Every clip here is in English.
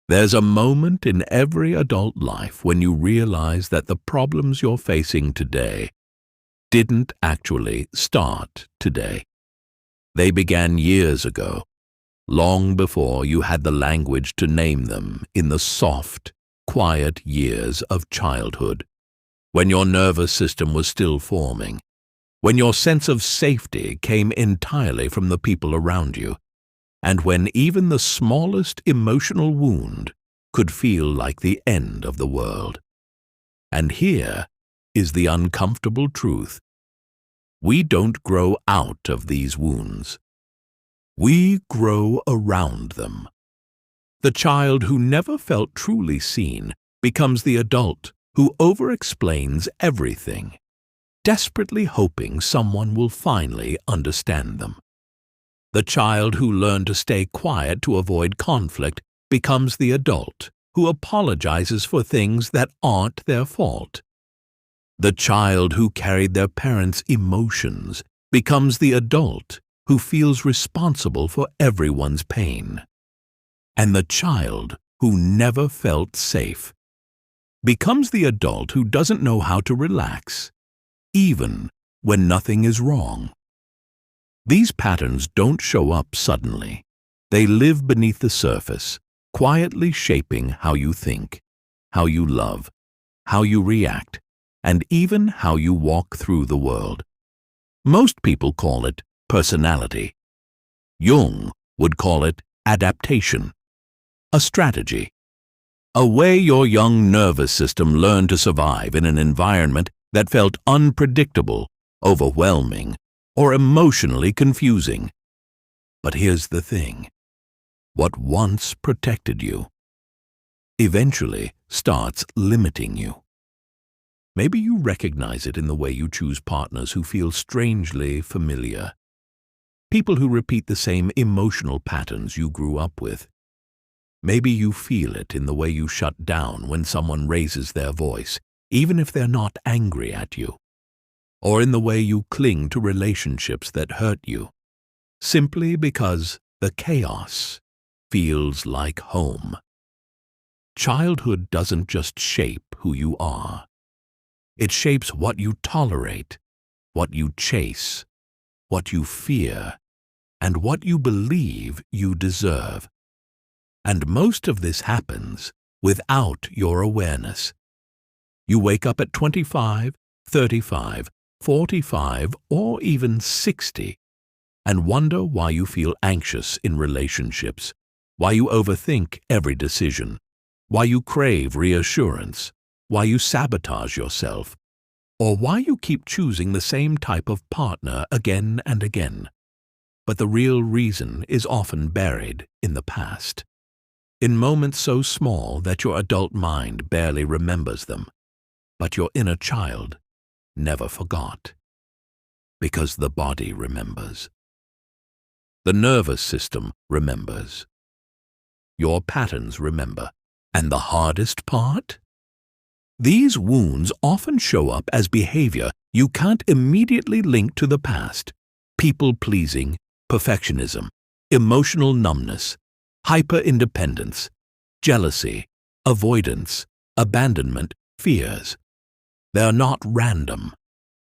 There's a moment in every adult life when you realize that the problems you're facing today didn't actually start today. They began years ago, long before you had the language to name them, in the soft, quiet years of childhood, when your nervous system was still forming, when your sense of safety came entirely from the people around you, and when even the smallest emotional wound could feel like the end of the world. And here is the uncomfortable truth. We don't grow out of these wounds. We grow around them. The child who never felt truly seen becomes the adult who over-explains everything, desperately hoping someone will finally understand them. The child who learned to stay quiet to avoid conflict becomes the adult who apologizes for things that aren't their fault. The child who carried their parents' emotions becomes the adult who feels responsible for everyone's pain. And the child who never felt safe becomes the adult who doesn't know how to relax, even when nothing is wrong. These patterns don't show up suddenly. They live beneath the surface, quietly shaping how you think, how you love, how you react, and even how you walk through the world. Most people call it personality. Jung would call it adaptation, a strategy, a way your young nervous system learned to survive in an environment that felt unpredictable, overwhelming, or emotionally confusing. But here's the thing. What once protected you eventually starts limiting you. Maybe you recognize it in the way you choose partners who feel strangely familiar. People who repeat the same emotional patterns you grew up with. Maybe you feel it in the way you shut down when someone raises their voice, even if they're not angry at you. Or in the way you cling to relationships that hurt you, simply because the chaos feels like home. Childhood doesn't just shape who you are. It shapes what you tolerate, what you chase, what you fear, and what you believe you deserve. And most of this happens without your awareness. You wake up at 25, 35, 45, or even 60, and wonder why you feel anxious in relationships, why you overthink every decision, why you crave reassurance, why you sabotage yourself, or why you keep choosing the same type of partner again and again. But the real reason is often buried in the past, in moments so small that your adult mind barely remembers them, but your inner child never forgot. Because the body remembers. The nervous system remembers. Your patterns remember. And the hardest part? These wounds often show up as behavior you can't immediately link to the past. People-pleasing, perfectionism, emotional numbness, hyper-independence, jealousy, avoidance, abandonment, fears. They are not random.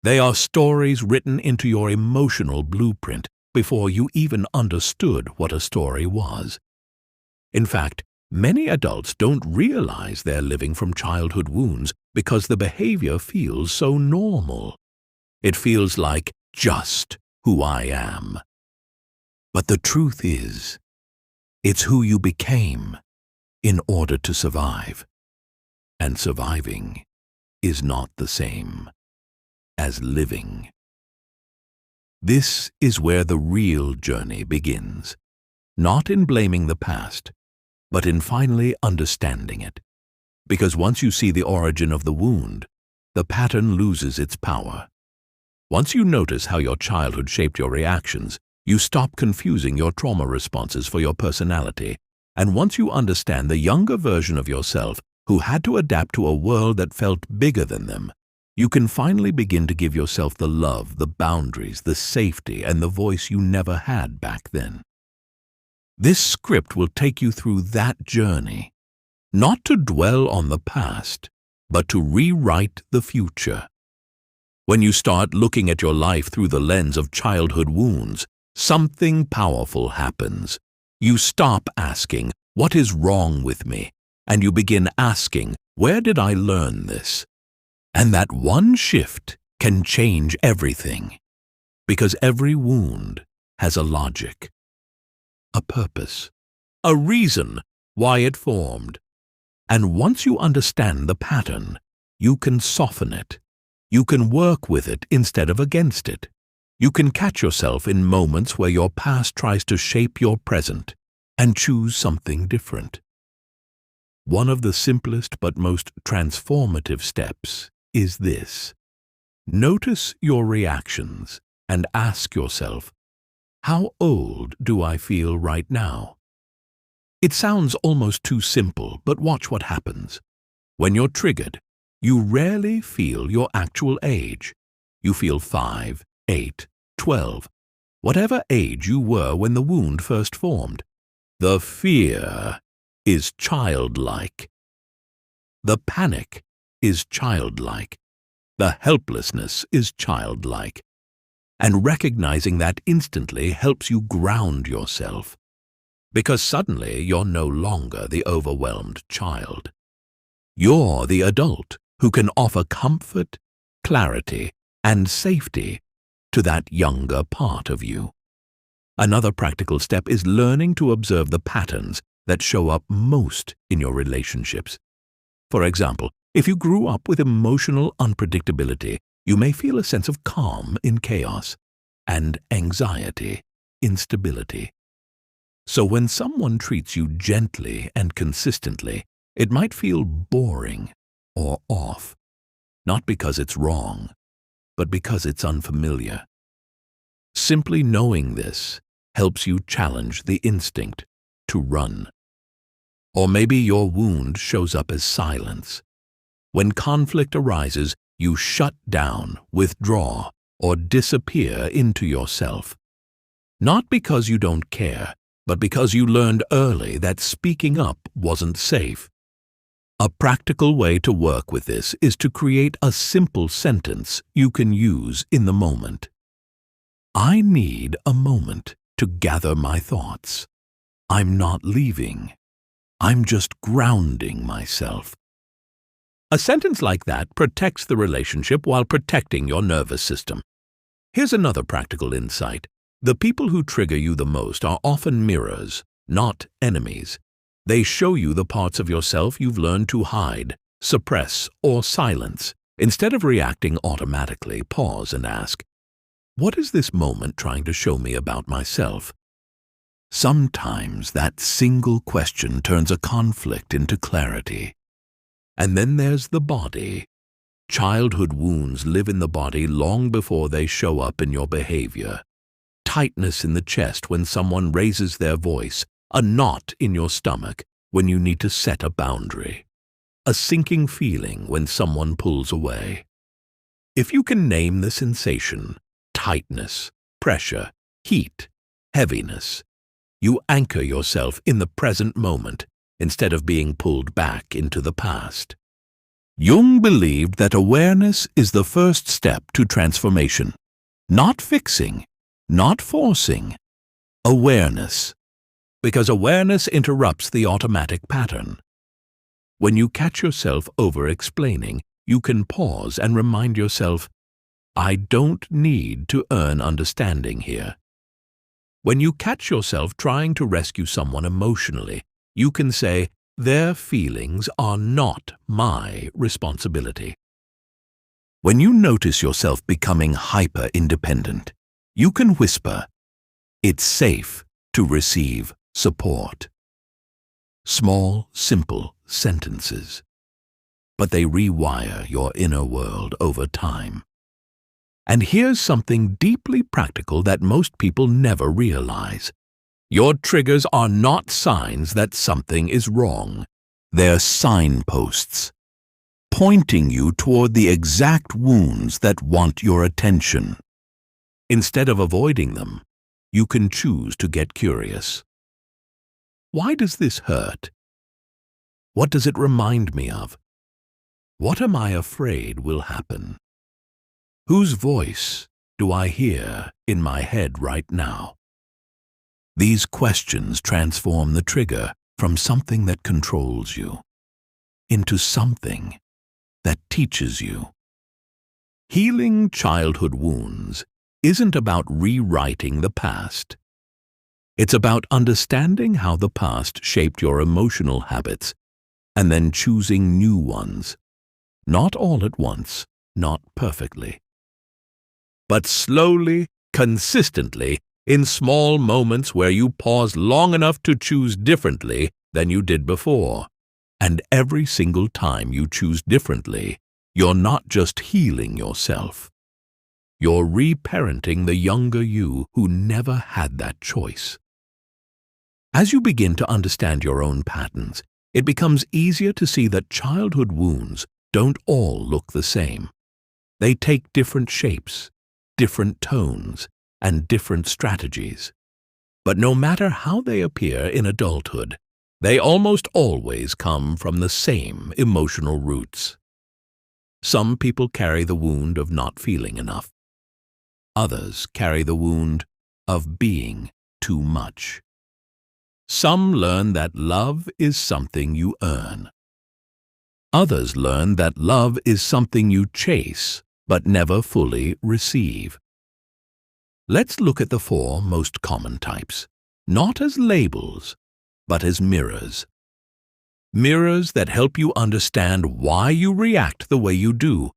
They are stories written into your emotional blueprint before you even understood what a story was. In fact, many adults don't realize they're living from childhood wounds because the behavior feels so normal. It feels like just who I am. But the truth is, it's who you became in order to survive. And surviving is not the same as living. This is where the real journey begins, not in blaming the past, but in finally understanding it. Because once you see the origin of the wound, the pattern loses its power. Once you notice how your childhood shaped your reactions, you stop confusing your trauma responses for your personality. And once you understand the younger version of yourself who had to adapt to a world that felt bigger than them, you can finally begin to give yourself the love, the boundaries, the safety, and the voice you never had back then. This script will take you through that journey, not to dwell on the past, but to rewrite the future. When you start looking at your life through the lens of childhood wounds, something powerful happens. You stop asking, "What is wrong with me?" and you begin asking, "Where did I learn this?" And that one shift can change everything, because every wound has a logic, a purpose, a reason why it formed. And once you understand the pattern, you can soften it. You can work with it instead of against it. You can catch yourself in moments where your past tries to shape your present and choose something different. One of the simplest but most transformative steps is this. Notice your reactions and ask yourself, how old do I feel right now? It sounds almost too simple, but watch what happens. When you're triggered, you rarely feel your actual age. You feel 5, 8, 12, whatever age you were when the wound first formed. The fear is childlike. The panic is childlike. The helplessness is childlike. And recognizing that instantly helps you ground yourself, because suddenly you're no longer the overwhelmed child. You're the adult who can offer comfort, clarity, and safety to that younger part of you. Another practical step is learning to observe the patterns that show up most in your relationships. For example, if you grew up with emotional unpredictability, you may feel a sense of calm in chaos and anxiety in stability. So when someone treats you gently and consistently, it might feel boring or off, not because it's wrong, but because it's unfamiliar. Simply knowing this helps you challenge the instinct to run. Or maybe your wound shows up as silence. When conflict arises, you shut down, withdraw, or disappear into yourself. Not because you don't care, but because you learned early that speaking up wasn't safe. A practical way to work with this is to create a simple sentence you can use in the moment. I need a moment to gather my thoughts. I'm not leaving. I'm just grounding myself. A sentence like that protects the relationship while protecting your nervous system. Here's another practical insight. The people who trigger you the most are often mirrors, not enemies. They show you the parts of yourself you've learned to hide, suppress, or silence. Instead of reacting automatically, pause and ask, what is this moment trying to show me about myself? Sometimes that single question turns a conflict into clarity. And then there's the body. Childhood wounds live in the body long before they show up in your behavior. Tightness in the chest when someone raises their voice, a knot in your stomach when you need to set a boundary, a sinking feeling when someone pulls away. If you can name the sensation, tightness, pressure, heat, heaviness, you anchor yourself in the present moment instead of being pulled back into the past. Jung believed that awareness is the first step to transformation. Not fixing, not forcing, awareness. Because awareness interrupts the automatic pattern. When you catch yourself over-explaining, you can pause and remind yourself, I don't need to earn understanding here. When you catch yourself trying to rescue someone emotionally, you can say, their feelings are not my responsibility. When you notice yourself becoming hyper-independent, you can whisper, it's safe to receive support. Small, simple sentences, but they rewire your inner world over time. And here's something deeply practical that most people never realize. Your triggers are not signs that something is wrong. They're signposts, pointing you toward the exact wounds that want your attention. Instead of avoiding them, you can choose to get curious. Why does this hurt? What does it remind me of? What am I afraid will happen? Whose voice do I hear in my head right now? These questions transform the trigger from something that controls you into something that teaches you. Healing childhood wounds isn't about rewriting the past. It's about understanding how the past shaped your emotional habits and then choosing new ones. Not all at once, not perfectly, but slowly, consistently, in small moments where you pause long enough to choose differently than you did before. And every single time you choose differently, you're not just healing yourself. You're reparenting the younger you who never had that choice. As you begin to understand your own patterns, it becomes easier to see that childhood wounds don't all look the same. They take different shapes, different tones, and different strategies. But no matter how they appear in adulthood, they almost always come from the same emotional roots. Some people carry the wound of not feeling enough. Others carry the wound of being too much. Some learn that love is something you earn. Others learn that love is something you chase but never fully receive. Let's look at the 4 most common types, not as labels, but as mirrors. Mirrors that help you understand why you react the way you do,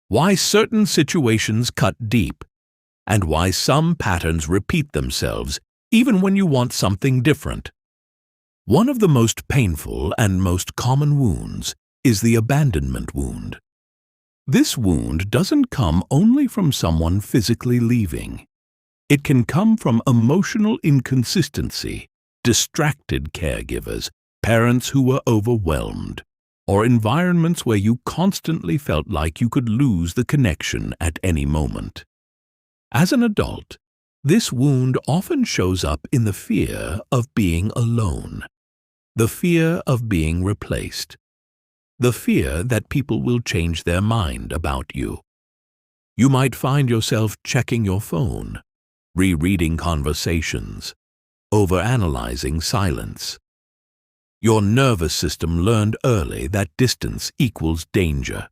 why certain situations cut deep, and why some patterns repeat themselves even when you want something different. One of the most painful and most common wounds is the abandonment wound. This wound doesn't come only from someone physically leaving. It can come from emotional inconsistency, distracted caregivers, parents who were overwhelmed, or environments where you constantly felt like you could lose the connection at any moment. As an adult, this wound often shows up in the fear of being alone, the fear of being replaced, the fear that people will change their mind about you. You might find yourself checking your phone, rereading conversations, overanalyzing silence. Your nervous system learned early that distance equals danger.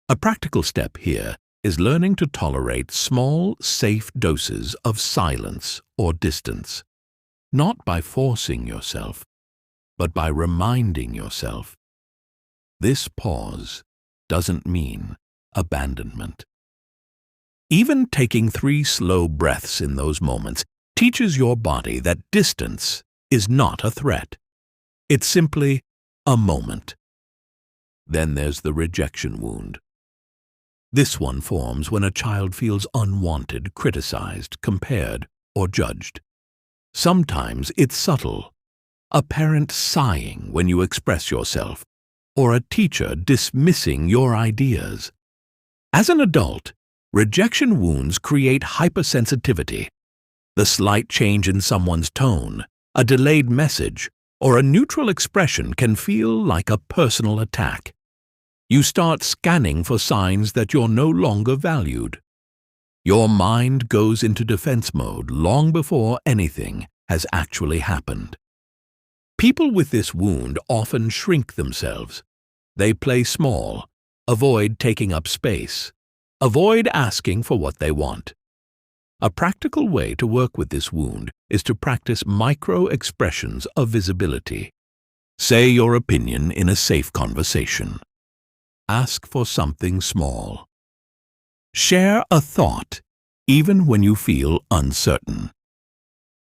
A practical step here is learning to tolerate small, safe doses of silence or distance, not by forcing yourself, but by reminding yourself. This pause doesn't mean abandonment. Even taking 3 slow breaths in those moments teaches your body that distance is not a threat. It's simply a moment. Then there's the rejection wound. This one forms when a child feels unwanted, criticized, compared, or judged. Sometimes it's subtle. A parent sighing when you express yourself, or a teacher dismissing your ideas. As an adult, rejection wounds create hypersensitivity. The slight change in someone's tone, a delayed message, or a neutral expression can feel like a personal attack. You start scanning for signs that you're no longer valued. Your mind goes into defense mode long before anything has actually happened. People with this wound often shrink themselves. They play small, avoid taking up space, avoid asking for what they want. A practical way to work with this wound is to practice micro-expressions of visibility. Say your opinion in a safe conversation. Ask for something small. Share a thought, even when you feel uncertain.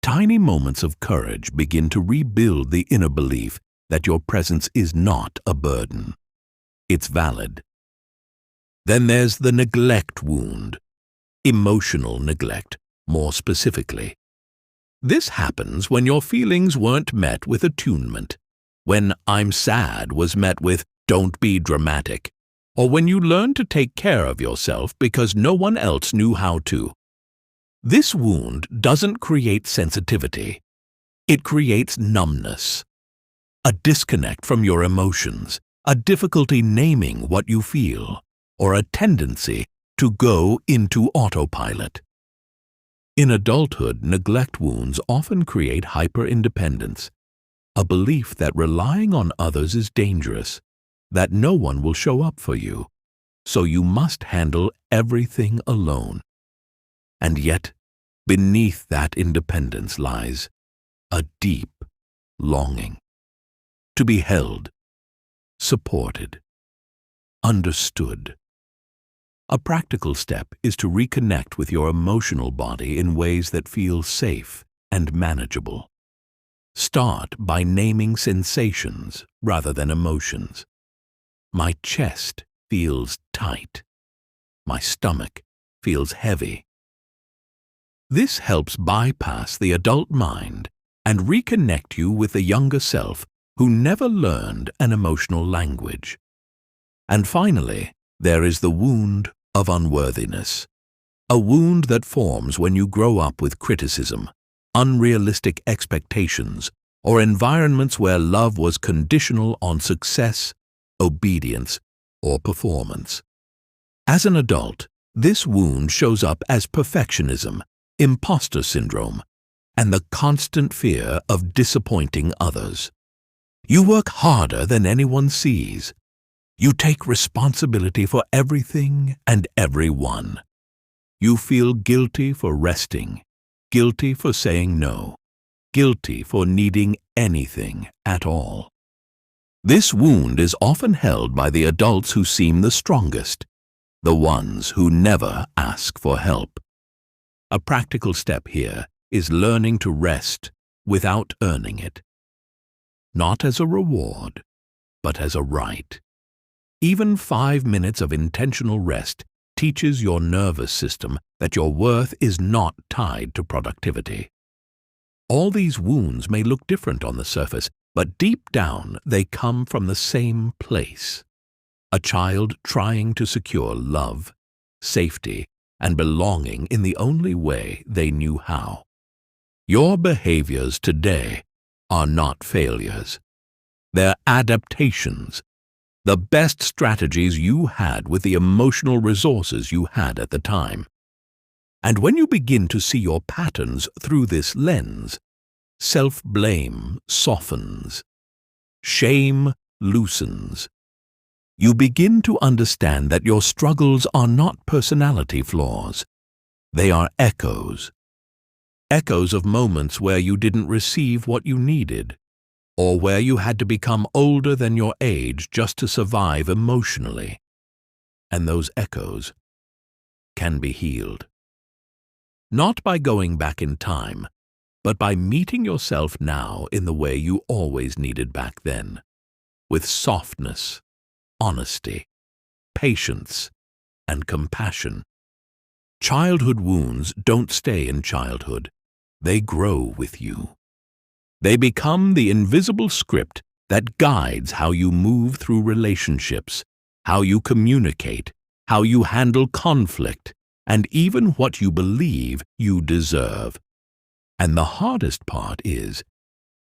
Tiny moments of courage begin to rebuild the inner belief that your presence is not a burden. It's valid. Then there's the neglect wound, emotional neglect, more specifically. This happens when your feelings weren't met with attunement, when "I'm sad" was met with "don't be dramatic," or when you learned to take care of yourself because no one else knew how to. This wound doesn't create sensitivity. It creates numbness. a disconnect from your emotions, a difficulty naming what you feel, or a tendency to go into autopilot. In adulthood, neglect wounds often create hyper-independence, a belief that relying on others is dangerous, that no one will show up for you, so you must handle everything alone. And yet, beneath that independence lies a deep longing to be held, supported, understood. A practical step is to reconnect with your emotional body in ways that feel safe and manageable. Start by naming sensations rather than emotions. My chest feels tight. My stomach feels heavy. This helps bypass the adult mind and reconnect you with the younger self who never learned an emotional language. And finally, there is the wound of unworthiness, a wound that forms when you grow up with criticism, unrealistic expectations, or environments where love was conditional on success, obedience, or performance. As an adult, this wound shows up as perfectionism, imposter syndrome, and the constant fear of disappointing others. You work harder than anyone sees. You take responsibility for everything and everyone. You feel guilty for resting, guilty for saying no, guilty for needing anything at all. This wound is often held by the adults who seem the strongest, the ones who never ask for help. A practical step here is learning to rest without earning it. Not as a reward, but as a right. Even 5 minutes of intentional rest teaches your nervous system that your worth is not tied to productivity. All these wounds may look different on the surface, but deep down they come from the same place. A child trying to secure love, safety, and belonging in the only way they knew how. Your behaviors today are not failures. They're adaptations, the best strategies you had with the emotional resources you had at the time. And when you begin to see your patterns through this lens, self-blame softens, shame loosens. You begin to understand that your struggles are not personality flaws. They are echoes. Echoes of moments where you didn't receive what you needed, or where you had to become older than your age just to survive emotionally. And those echoes can be healed. Not by going back in time, but by meeting yourself now in the way you always needed back then, with softness, honesty, patience, and compassion. Childhood wounds don't stay in childhood. They grow with you. They become the invisible script that guides how you move through relationships, how you communicate, how you handle conflict, and even what you believe you deserve. And the hardest part is,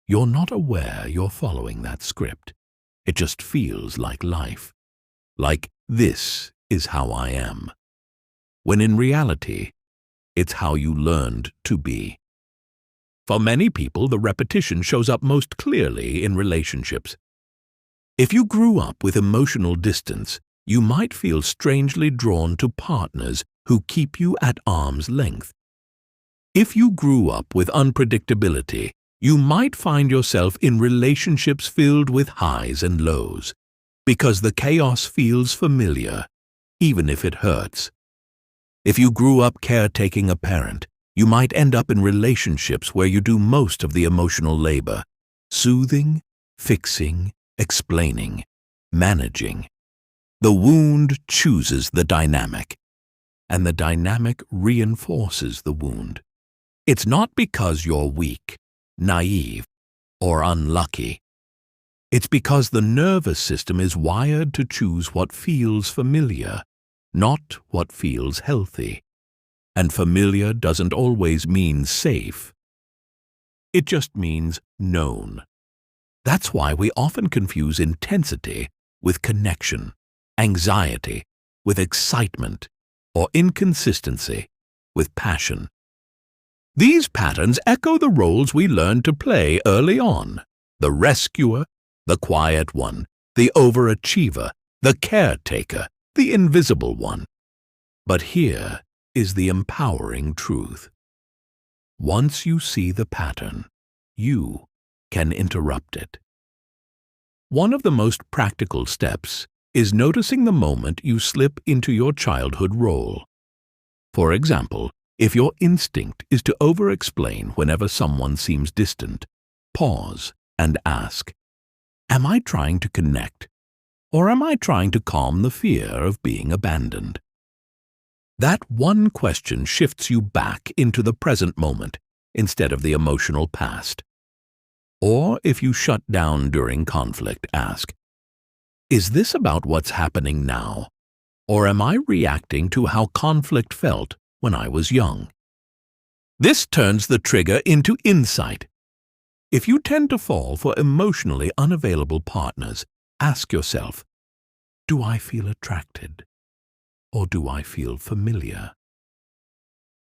you're not aware you're following that script. It just feels like life. Like, this is how I am. When in reality, it's how you learned to be. For many people, the repetition shows up most clearly in relationships. If you grew up with emotional distance, you might feel strangely drawn to partners who keep you at arm's length. If you grew up with unpredictability, you might find yourself in relationships filled with highs and lows, because the chaos feels familiar, even if it hurts. If you grew up caretaking a parent, you might end up in relationships where you do most of the emotional labor, soothing, fixing, explaining, managing. The wound chooses the dynamic, and the dynamic reinforces the wound. It's not because you're weak, naive, or unlucky. It's because the nervous system is wired to choose what feels familiar, not what feels healthy. And familiar doesn't always mean safe. It just means known. That's why we often confuse intensity with connection, anxiety with excitement, or inconsistency with passion. These patterns echo the roles we learned to play early on: the rescuer, the quiet one, the overachiever, the caretaker, the invisible one. But here is the empowering truth. Once you see the pattern, you can interrupt it. One of the most practical steps is noticing the moment you slip into your childhood role. For example, if your instinct is to over-explain whenever someone seems distant, pause and ask, am I trying to connect, or am I trying to calm the fear of being abandoned? That one question shifts you back into the present moment instead of the emotional past. Or if you shut down during conflict, ask, is this about what's happening now, or am I reacting to how conflict felt when I was young? This turns the trigger into insight. If you tend to fall for emotionally unavailable partners, ask yourself, do I feel attracted, or do I feel familiar?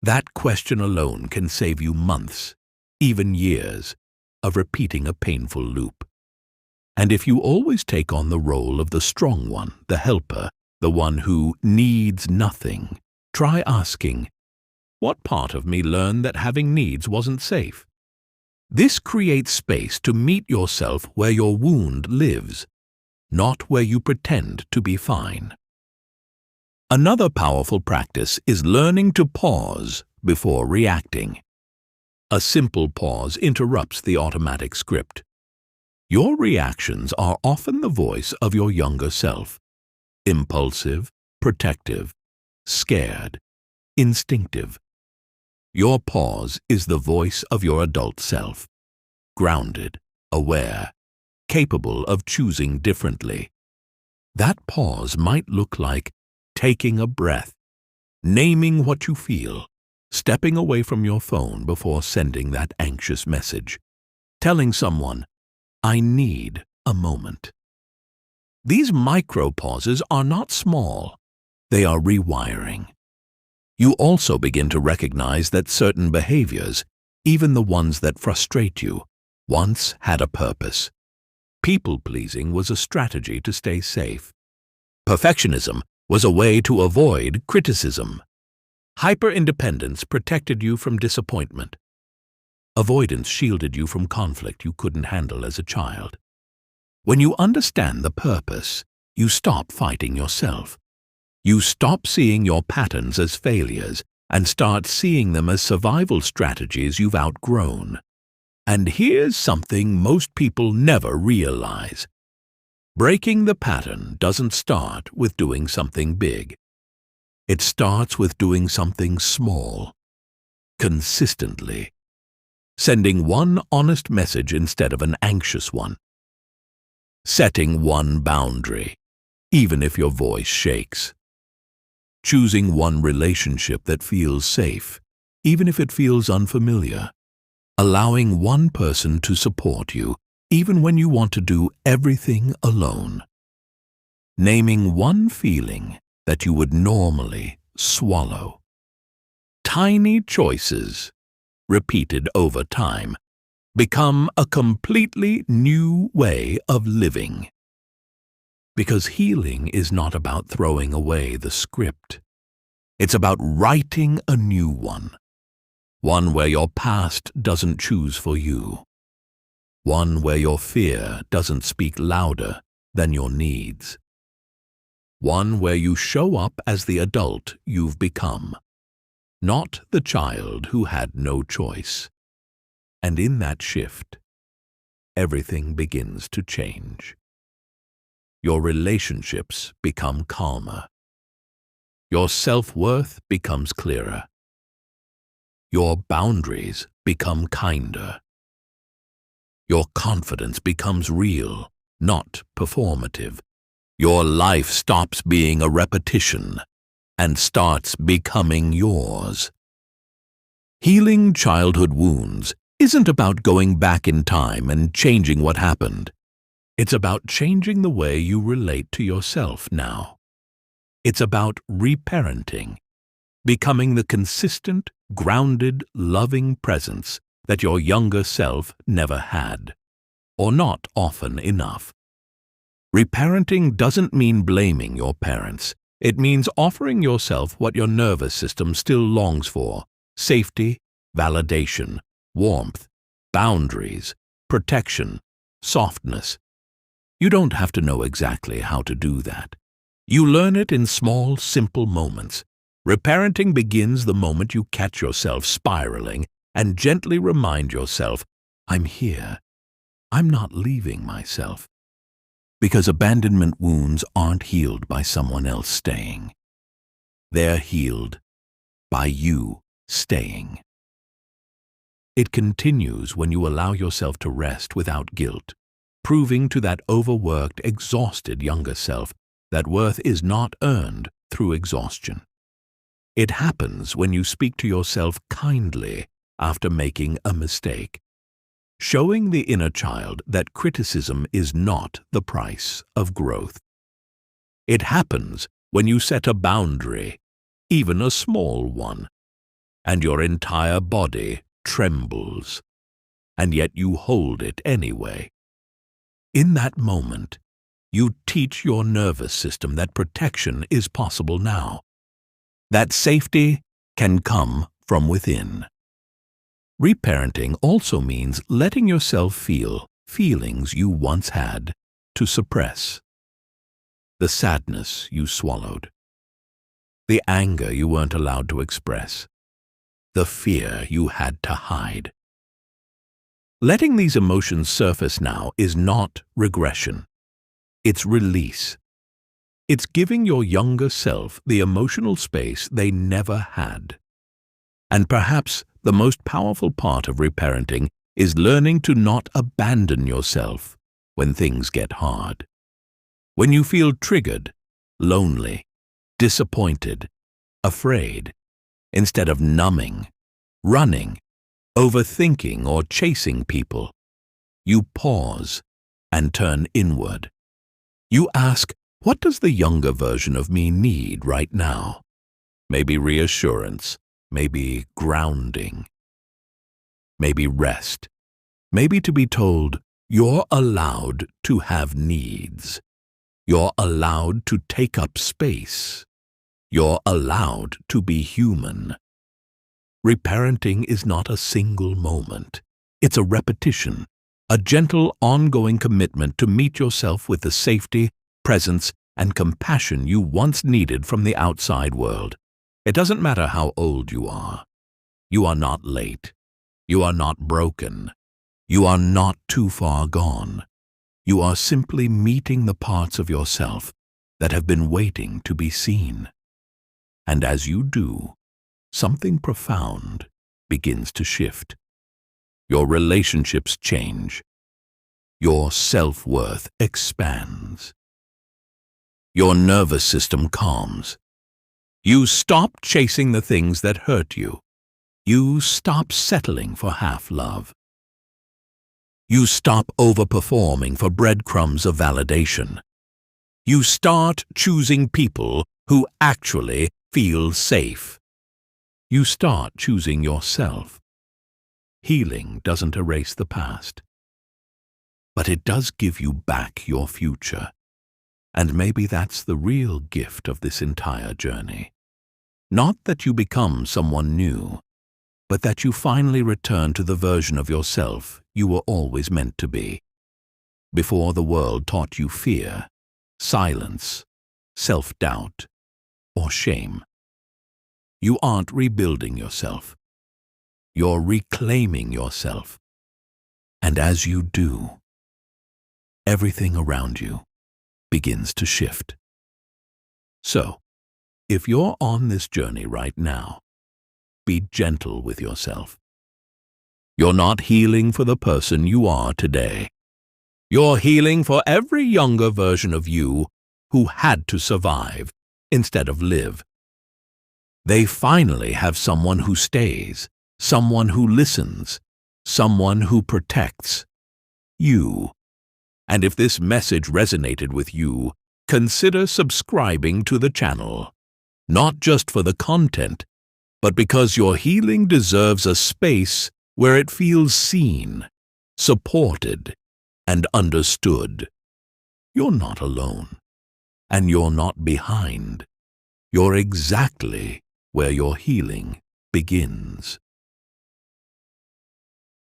That question alone can save you months, even years, of repeating a painful loop. And if you always take on the role of the strong one, the helper, the one who needs nothing, try asking, what part of me learned that having needs wasn't safe? This creates space to meet yourself where your wound lives, not where you pretend to be fine. Another powerful practice is learning to pause before reacting. A simple pause interrupts the automatic script. Your reactions are often the voice of your younger self. Impulsive, protective, scared, instinctive. Your pause is the voice of your adult self. Grounded, aware, capable of choosing differently. That pause might look like taking a breath, naming what you feel, stepping away from your phone before sending that anxious message, telling someone, I need a moment. These micro pauses are not small, they are rewiring. You also begin to recognize that certain behaviors, even the ones that frustrate you, once had a purpose. People-pleasing was a strategy to stay safe. Perfectionism was a way to avoid criticism. Hyper-independence protected you from disappointment. Avoidance shielded you from conflict you couldn't handle as a child. When you understand the purpose, you stop fighting yourself. You stop seeing your patterns as failures and start seeing them as survival strategies you've outgrown. And here's something most people never realize. Breaking the pattern doesn't start with doing something big. It starts with doing something small, consistently. Sending one honest message instead of an anxious one. Setting one boundary, even if your voice shakes. Choosing one relationship that feels safe, even if it feels unfamiliar. Allowing one person to support you, even when you want to do everything alone. Naming one feeling that you would normally swallow. Tiny choices, repeated over time, become a completely new way of living. Because healing is not about throwing away the script. It's about writing a new one. One where your past doesn't choose for you. One where your fear doesn't speak louder than your needs. One where you show up as the adult you've become, not the child who had no choice. And in that shift, everything begins to change. Your relationships become calmer. Your self-worth becomes clearer. Your boundaries become kinder. Your confidence becomes real, not performative. Your life stops being a repetition and starts becoming yours. Healing childhood wounds isn't about going back in time and changing what happened. It's about changing the way you relate to yourself now. It's about reparenting, becoming the consistent, grounded, loving presence that your younger self never had, or not often enough. Reparenting doesn't mean blaming your parents. It means offering yourself what your nervous system still longs for: safety, validation, warmth, boundaries, protection, softness. You don't have to know exactly how to do that. You learn it in small, simple moments. Reparenting begins the moment you catch yourself spiraling and gently remind yourself, I'm here. I'm not leaving myself. Because abandonment wounds aren't healed by someone else staying. They're healed by you staying. It continues when you allow yourself to rest without guilt, proving to that overworked, exhausted younger self that worth is not earned through exhaustion. It happens when you speak to yourself kindly after making a mistake, showing the inner child that criticism is not the price of growth. It happens when you set a boundary, even a small one, and your entire body trembles, and yet you hold it anyway. In that moment, you teach your nervous system that protection is possible now, that safety can come from within. Reparenting also means letting yourself feel feelings you once had to suppress. The sadness you swallowed, the anger you weren't allowed to express, the fear you had to hide. Letting these emotions surface now is not regression. It's release. It's giving your younger self the emotional space they never had. And perhaps the most powerful part of reparenting is learning to not abandon yourself when things get hard. When you feel triggered, lonely, disappointed, afraid, instead of numbing, running, overthinking, or chasing people, you pause and turn inward. You ask, what does the younger version of me need right now? Maybe reassurance, maybe grounding, maybe rest, maybe to be told, you're allowed to have needs. You're allowed to take up space. You're allowed to be human. Reparenting is not a single moment. It's a repetition, a gentle, ongoing commitment to meet yourself with the safety, presence, and compassion you once needed from the outside world. It doesn't matter how old you are. You are not late. You are not broken. You are not too far gone. You are simply meeting the parts of yourself that have been waiting to be seen. And as you do, something profound begins to shift. Your relationships change. Your self-worth expands. Your nervous system calms. You stop chasing the things that hurt you. You stop settling for half-love. You stop overperforming for breadcrumbs of validation. You start choosing people who actually feel safe. You start choosing yourself. Healing doesn't erase the past, but it does give you back your future. And maybe that's the real gift of this entire journey. Not that you become someone new, but that you finally return to the version of yourself you were always meant to be, before the world taught you fear, silence, self-doubt, or shame. You aren't rebuilding yourself. You're reclaiming yourself. And as you do, everything around you begins to shift. So, if you're on this journey right now, be gentle with yourself. You're not healing for the person you are today. You're healing for every younger version of you who had to survive instead of live. They finally have someone who stays, someone who listens, someone who protects you. And if this message resonated with you, consider subscribing to the channel, not just for the content, but because your healing deserves a space where it feels seen, supported, and understood. You're not alone, and you're not behind. You're exactly where your healing begins.